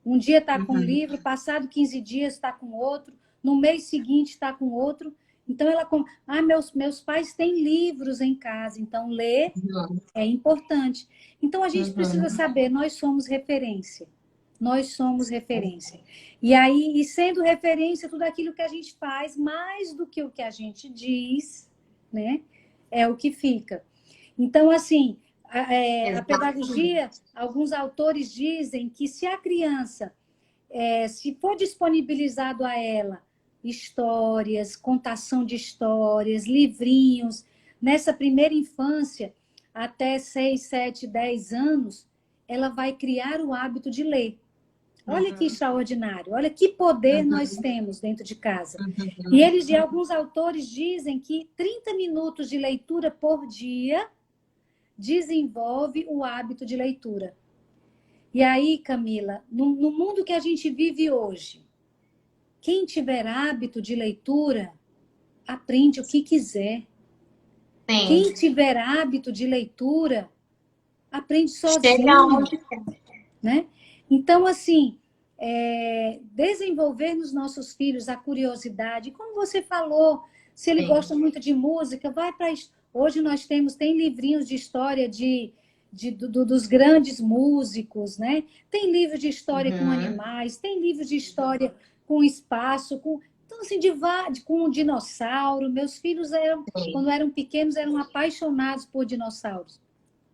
um dia está com um livro, passado 15 dias está com outro, no mês seguinte está com outro. Então, meus pais têm livros em casa, então ler é importante. Então, a gente precisa saber, nós somos referência. Nós somos referência. E aí, e sendo referência, tudo aquilo que a gente faz, mais do que o que a gente diz, né, é o que fica. Então, assim, a pedagogia, alguns autores dizem que se a criança, se for disponibilizado a ela histórias, contação de histórias, livrinhos, nessa primeira infância, até 6, 7, 10 anos, ela vai criar o hábito de ler. Olha que extraordinário, olha que poder nós temos dentro de casa. E alguns autores dizem que 30 minutos de leitura por dia desenvolve o hábito de leitura. E aí, Camila, no mundo que a gente vive hoje, quem tiver hábito de leitura, aprende o que quiser. Sim. Quem tiver hábito de leitura, aprende sozinho. Chega onde quer. Né? Então, assim, desenvolver nos nossos filhos a curiosidade. Como você falou, se ele gosta muito de música, vai para... Hoje nós tem livrinhos de história dos grandes músicos, né? Tem livros de história com animais, tem livros de história com espaço, então, assim, com dinossauro. Meus filhos, quando eram pequenos, eram apaixonados por dinossauros.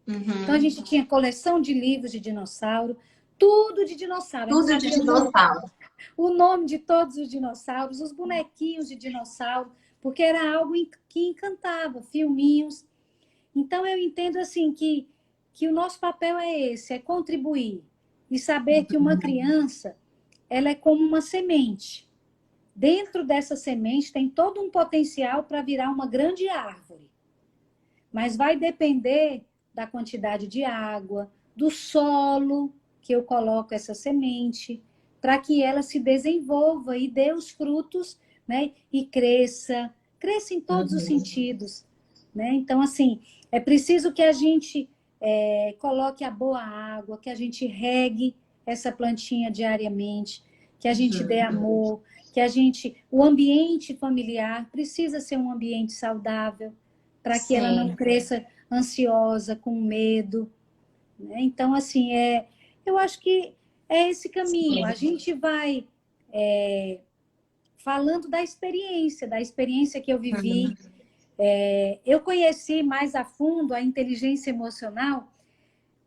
Então, a gente tinha coleção de livros de dinossauro, tudo de dinossauro. Tudo de dinossauro. O nome de todos os dinossauros, os bonequinhos de dinossauro, porque era algo que encantava, filminhos. Então, eu entendo assim que o nosso papel é esse, é contribuir. E saber que uma criança, ela é como uma semente. Dentro dessa semente tem todo um potencial para virar uma grande árvore. Mas vai depender da quantidade de água, do solo que eu coloco essa semente, para que ela se desenvolva e dê os frutos, né? E cresça em todos os sentidos, né? Então, assim, é preciso que a gente coloque a boa água, que a gente regue essa plantinha diariamente, que a gente dê amor, o ambiente familiar precisa ser um ambiente saudável, para que ela não cresça ansiosa, com medo, né? Então, assim, eu acho que é esse caminho. A gente vai falando da experiência que eu vivi. Eu conheci mais a fundo a inteligência emocional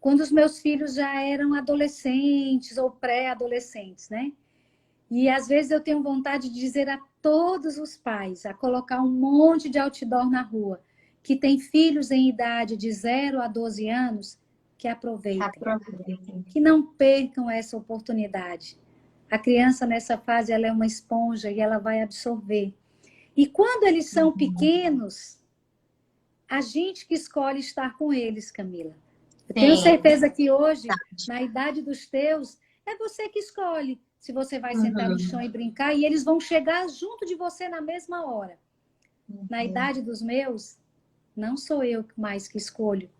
quando os meus filhos já eram adolescentes ou pré-adolescentes, né? E às vezes eu tenho vontade de dizer a todos os pais, a colocar um monte de outdoor na rua, que tem filhos em idade de 0 a 12 anos, que aproveitem, que não percam essa oportunidade. A criança nessa fase, ela é uma esponja e ela vai absorver. E quando eles são pequenos, a gente que escolhe estar com eles, Camila. Eu tenho certeza que hoje, na idade dos teus, é você que escolhe se você vai sentar no Uhum. chão e brincar, e eles vão chegar junto de você na mesma hora. Na idade dos meus, não sou eu mais que escolho.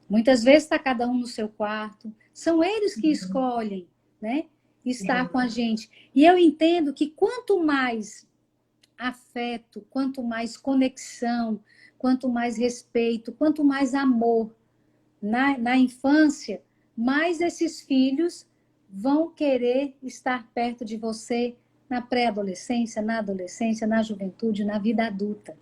Muitas vezes está cada um no seu quarto. São eles que escolhem, né, estar com a gente. E eu entendo que quanto mais afeto, quanto mais conexão, quanto mais respeito, quanto mais amor na infância, mais esses filhos vão querer estar perto de você na pré-adolescência, na adolescência, na juventude, na vida adulta.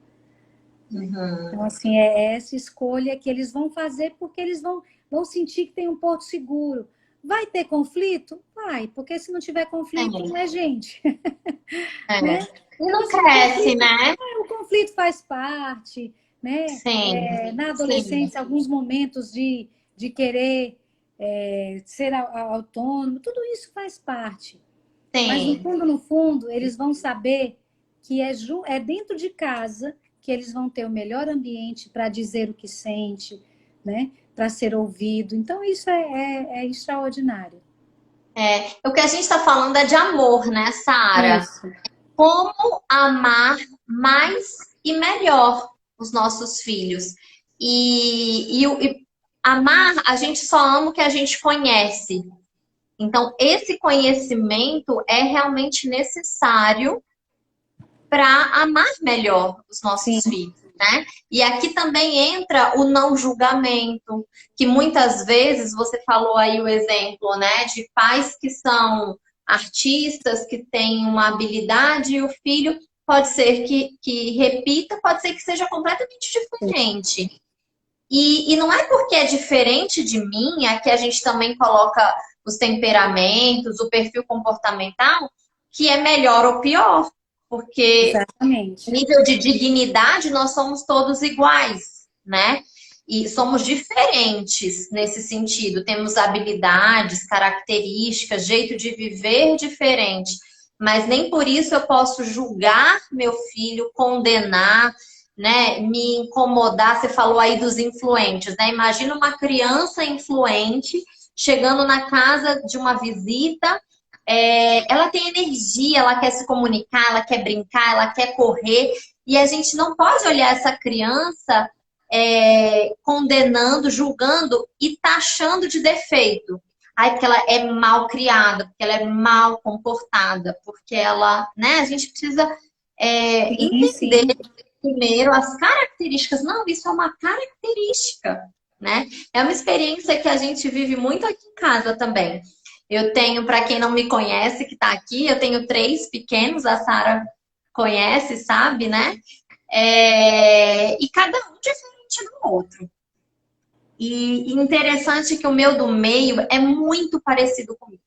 Então, assim, é essa escolha que eles vão fazer porque eles vão sentir que tem um porto seguro. Vai ter conflito? Vai, porque se não tiver conflito, não é gente. É. Né? E não cresce, conflito, né? O conflito faz parte, né? Sim, Na sim, adolescência, alguns momentos de querer ser autônomo, tudo isso faz parte. Mas sim. no fundo, eles vão saber que é dentro de casa que eles vão ter o melhor ambiente para dizer o que sente, né? Para ser ouvido. Então, isso é extraordinário. O que a gente está falando é de amor, né, Sara? Isso. Como amar mais e melhor os nossos filhos. E amar, a gente só ama o que a gente conhece. Então, esse conhecimento é realmente necessário para amar melhor os Sim, nossos filhos, né? E aqui também entra o não julgamento, que muitas vezes você falou aí o exemplo, né, de pais que são artistas, que têm uma habilidade e o filho pode ser que repita, pode ser que seja completamente diferente. E não é porque é diferente de mim, aqui a gente também coloca os temperamentos, o perfil comportamental, que é melhor ou pior. Porque exatamente. nível de dignidade, nós somos todos iguais, né? E somos diferentes nesse sentido. Temos habilidades, características, jeito de viver diferente. Mas nem por isso eu posso julgar meu filho, condenar, né? Me incomodar. Você falou aí dos influentes, né? Imagina uma criança influente chegando na casa de uma visita, ela tem energia, ela quer se comunicar, ela quer brincar, ela quer correr, e a gente não pode olhar essa criança condenando, julgando e taxando de defeito. Ai, porque ela é mal criada, porque ela é mal comportada, porque ela, né? A gente precisa Sim, entender sim. primeiro as características. Não, isso é uma característica, né? É uma experiência que a gente vive muito aqui em casa também. Eu tenho, para quem não me conhece, que está aqui, eu tenho 3 pequenos, a Sara conhece, sabe, né? E cada um diferente do outro. E interessante que o meu do meio é muito parecido comigo.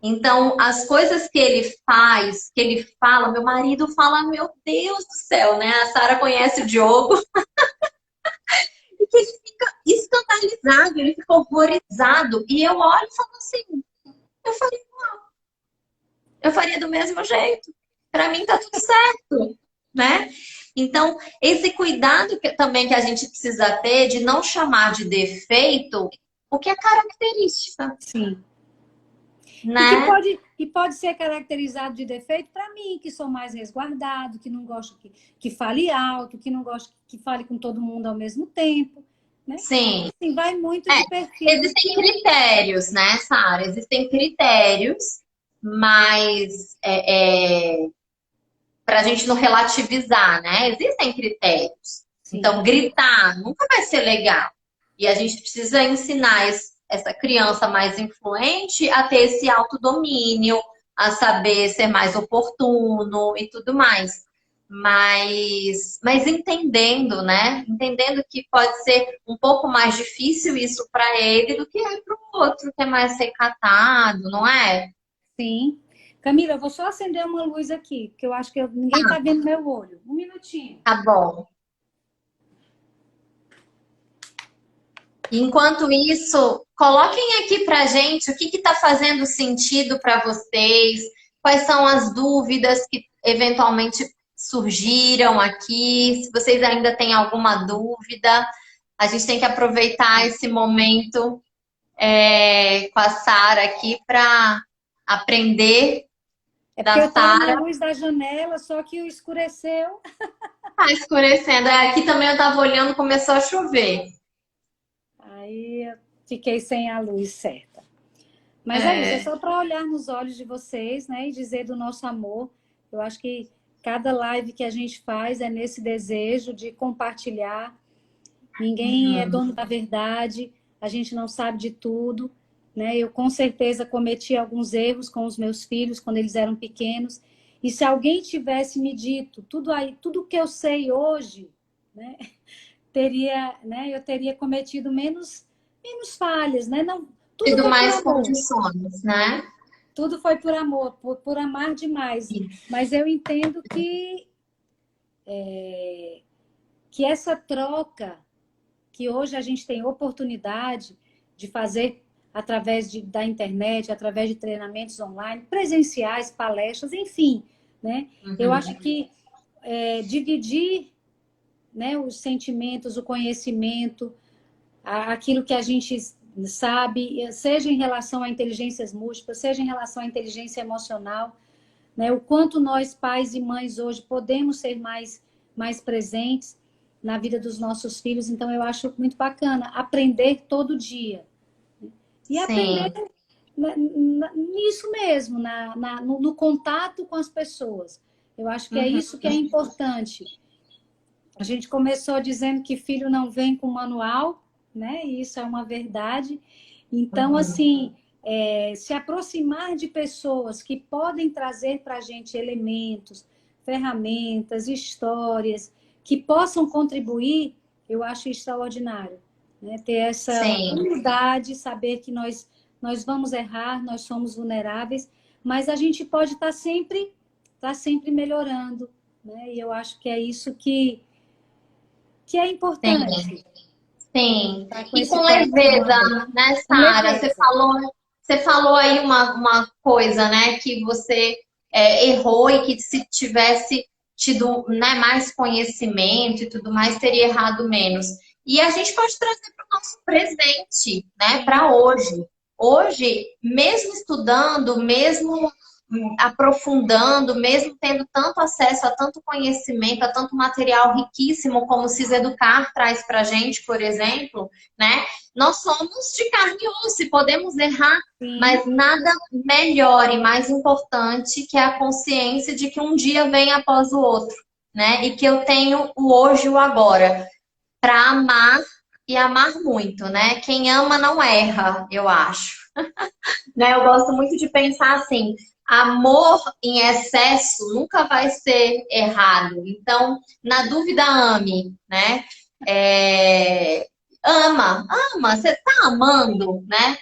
Então, as coisas que ele faz, que ele fala, meu marido fala, meu Deus do céu, né? A Sara conhece o Diogo, e que ele fica escandalizado, ele fica horrorizado. E eu olho e falo assim, eu faria igual, eu faria do mesmo jeito. Para mim tá tudo certo, né? Então, esse cuidado também que a gente precisa ter de não chamar de defeito o que é característica, Sim. né? E pode ser caracterizado de defeito para mim, que sou mais resguardado, que não gosto que fale alto, que não gosto que fale com todo mundo ao mesmo tempo, né? Sim. Assim, vai muito de perfil. Existem critérios, né, Sara? Existem critérios, mas para a gente não relativizar, né? Existem critérios. Sim, Então, gritar nunca vai ser legal. E a gente precisa ensinar essa criança mais influente a ter esse autodomínio, a saber ser mais oportuno e tudo mais. Mas entendendo, né? Entendendo que pode ser um pouco mais difícil isso para ele do que é para o outro, que é mais recatado, não é? sim. Camila, eu vou só acender uma luz aqui, porque eu acho que ninguém está vendo meu olho. Um minutinho. Tá bom. Enquanto isso, coloquem aqui pra gente o que está fazendo sentido para vocês, quais são as dúvidas que eventualmente surgiram aqui, se vocês ainda têm alguma dúvida, a gente tem que aproveitar esse momento com a Sara aqui para aprender É porque da eu estava na Sara. luz da janela, só que escureceu. Tá escurecendo. Aqui também eu estava olhando, começou a chover. Aí eu fiquei sem a luz certa. Mas é isso, é É. só para olhar nos olhos de vocês, né? E dizer do nosso amor. Eu acho que cada live que a gente faz é nesse desejo de compartilhar. Ninguém é Uhum. dono da verdade, a gente não sabe de tudo, né? Eu com certeza cometi alguns erros com os meus filhos quando eles eram pequenos. E se alguém tivesse me dito tudo que eu sei hoje, né? Eu teria cometido menos falhas, né? Não, tudo Tido foi por mais amor. condições, né? Tudo foi por amor, por amar demais. Mas eu entendo que essa troca que hoje a gente tem oportunidade de fazer através da internet, através de treinamentos online, presenciais, palestras, enfim, né? Eu Uhum. acho que dividir, né, os sentimentos, o conhecimento, aquilo que a gente sabe, seja em relação a inteligências múltiplas, seja em relação à inteligência emocional, né? O quanto nós, pais e mães, hoje podemos ser mais presentes na vida dos nossos filhos. Então, eu acho muito bacana aprender todo dia. E aprender Sim. nisso mesmo, no contato com as pessoas. Eu acho que é Uhum. isso que é importante. A gente começou dizendo que filho não vem com manual, né? E isso é uma verdade. Então, Uhum. assim, se aproximar de pessoas que podem trazer para a gente elementos, ferramentas, histórias, que possam contribuir, eu acho extraordinário. Né? Ter essa Sim. humildade, saber que nós vamos errar, nós somos vulneráveis, mas a gente pode estar sempre melhorando. Né? E eu acho que é isso que é Sim. importante. Sim. Tá com E com esse coração leveza, aberto. né, Com Sara? leveza. Você falou aí uma coisa, né, que você errou e que se tivesse tido, né, mais conhecimento e tudo mais, teria errado menos. E a gente pode trazer para o nosso presente, né, Sim, para hoje. Hoje, mesmo estudando, mesmo aprofundando, mesmo tendo tanto acesso a tanto conhecimento, a tanto material riquíssimo como o CIS Educar traz para a gente, por exemplo, né? Nós somos de carne e osso e podemos errar, sim, mas nada melhor e mais importante que a consciência de que um dia vem após o outro, né? E que eu tenho o hoje e o agora para amar e amar muito, né? Quem ama não erra, eu acho. Né? Eu gosto muito de pensar assim, amor em excesso nunca vai ser errado. Então, na dúvida, ame, né? Ama, você tá amando, né?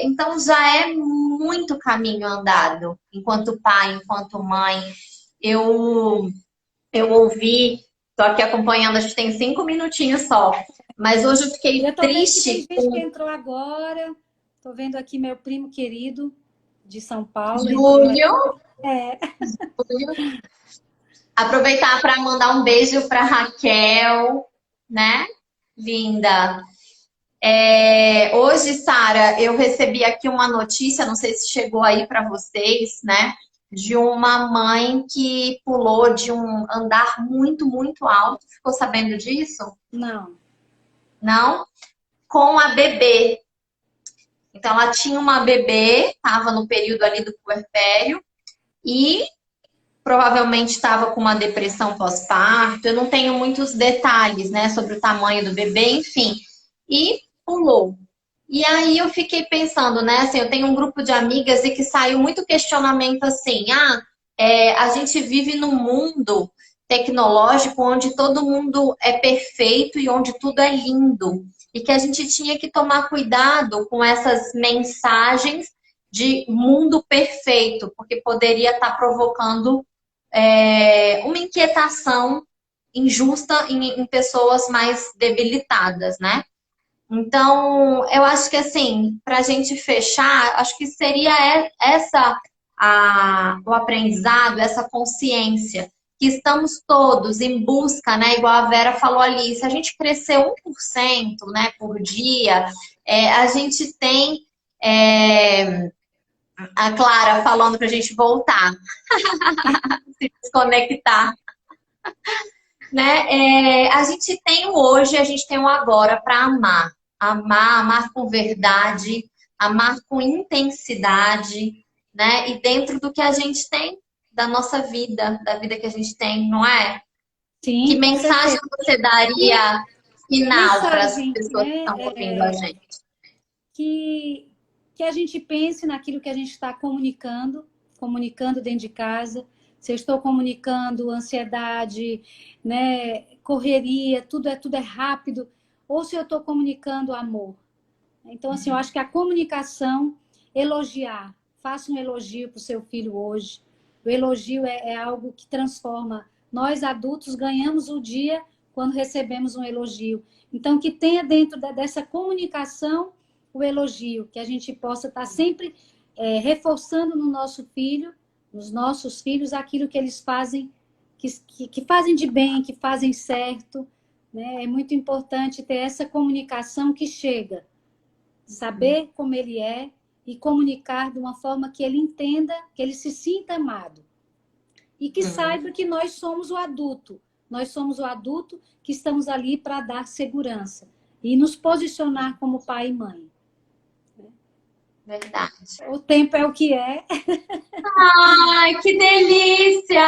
Então já é muito caminho andado, enquanto pai, enquanto mãe. Eu, eu ouvi, tô aqui acompanhando, a gente tem 5 minutinhos só, mas hoje eu eu fiquei estou vendo que tem triste gente que com entrou agora. Estou vendo aqui meu primo querido de São Paulo entrou aí. Júlio. É, Aproveitar para mandar um beijo para Raquel, né? Linda. Hoje, Sara, eu recebi aqui uma notícia, não sei se chegou aí para vocês, né? De uma mãe que pulou de um andar muito, muito alto. Ficou sabendo disso? não, Não? Com a bebê. Então, ela tinha uma bebê, estava no período ali do puerpério, e provavelmente estava com uma depressão pós-parto. Eu não tenho muitos detalhes, né, sobre o tamanho do bebê, enfim. E pulou. E aí eu fiquei pensando, né, assim, eu tenho um grupo de amigas e que saiu muito questionamento assim, a gente vive num mundo tecnológico onde todo mundo é perfeito e onde tudo é lindo. E que a gente tinha que tomar cuidado com essas mensagens de mundo perfeito, porque poderia estar provocando uma inquietação injusta em pessoas mais debilitadas, né? Então, eu acho que assim, para a gente fechar, acho que seria essa o aprendizado, essa consciência, que estamos todos em busca, né? Igual a Vera falou ali, se a gente crescer 1%, né, por dia, a gente tem a Clara falando para a gente voltar, se desconectar, né? A gente tem o hoje, a gente tem o agora para amar. Amar com verdade, amar com intensidade, né? E dentro do que a gente tem, da nossa vida, da vida que a gente tem, não é? Que Sim, com mensagem certeza. você daria final para as Mensagem, pessoas que né? estão ouvindo a gente? Que, que a gente pense naquilo que a gente está comunicando dentro de casa. Se eu estou comunicando ansiedade, né, correria, tudo é rápido, ou se eu estou comunicando amor. Então, assim, eu acho que a comunicação, elogiar, faça um elogio para o seu filho hoje. O elogio é algo que transforma. Nós, adultos, ganhamos o dia quando recebemos um elogio. Então, que tenha dentro dessa comunicação o elogio, que a gente possa estar sempre reforçando no nosso filho, nos nossos filhos, aquilo que eles fazem, que fazem de bem, que fazem certo. Né? É muito importante ter essa comunicação que chega, saber como ele é e comunicar de uma forma que ele entenda, que ele se sinta amado. E que saiba que nós somos o adulto. Nós somos o adulto que estamos ali para dar segurança e nos posicionar como pai e mãe. Verdade. O tempo é o que é. Ai, que delícia!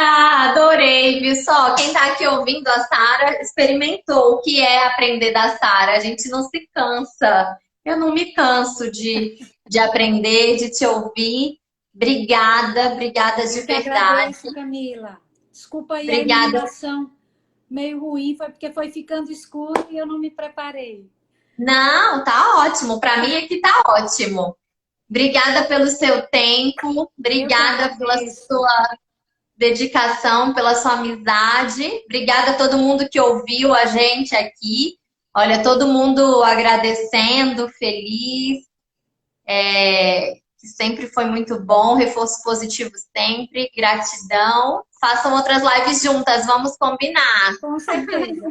Adorei, viu só? Quem tá aqui ouvindo a Sara experimentou o que é aprender da Sara. A gente não se cansa. Eu não me canso de aprender, de te ouvir. Obrigada de Eu que verdade. agradeço, Camila. Desculpa aí a Obrigada. iluminação meio ruim, foi porque foi ficando escuro e eu não me preparei. Não, tá ótimo. Para mim aqui tá ótimo. Obrigada pelo seu tempo, obrigada pela sua dedicação, pela sua amizade. Obrigada a todo mundo que ouviu a gente aqui. Olha, todo mundo agradecendo, feliz. Que sempre foi muito bom, reforço positivo sempre, gratidão. Façam outras lives juntas, vamos combinar. Com certeza.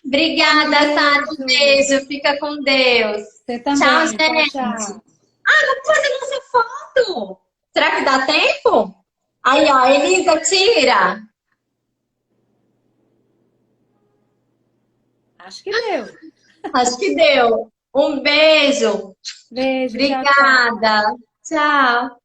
Obrigada, Sara. Um beijo, fica com Deus. Você também. Tchau, gente. Tchau. Vamos fazer nossa foto. Será que dá tempo? Aí, ó, Elisa, tira. Acho que deu. Acho que deu. Um beijo. Beijo. Obrigada. Tchau.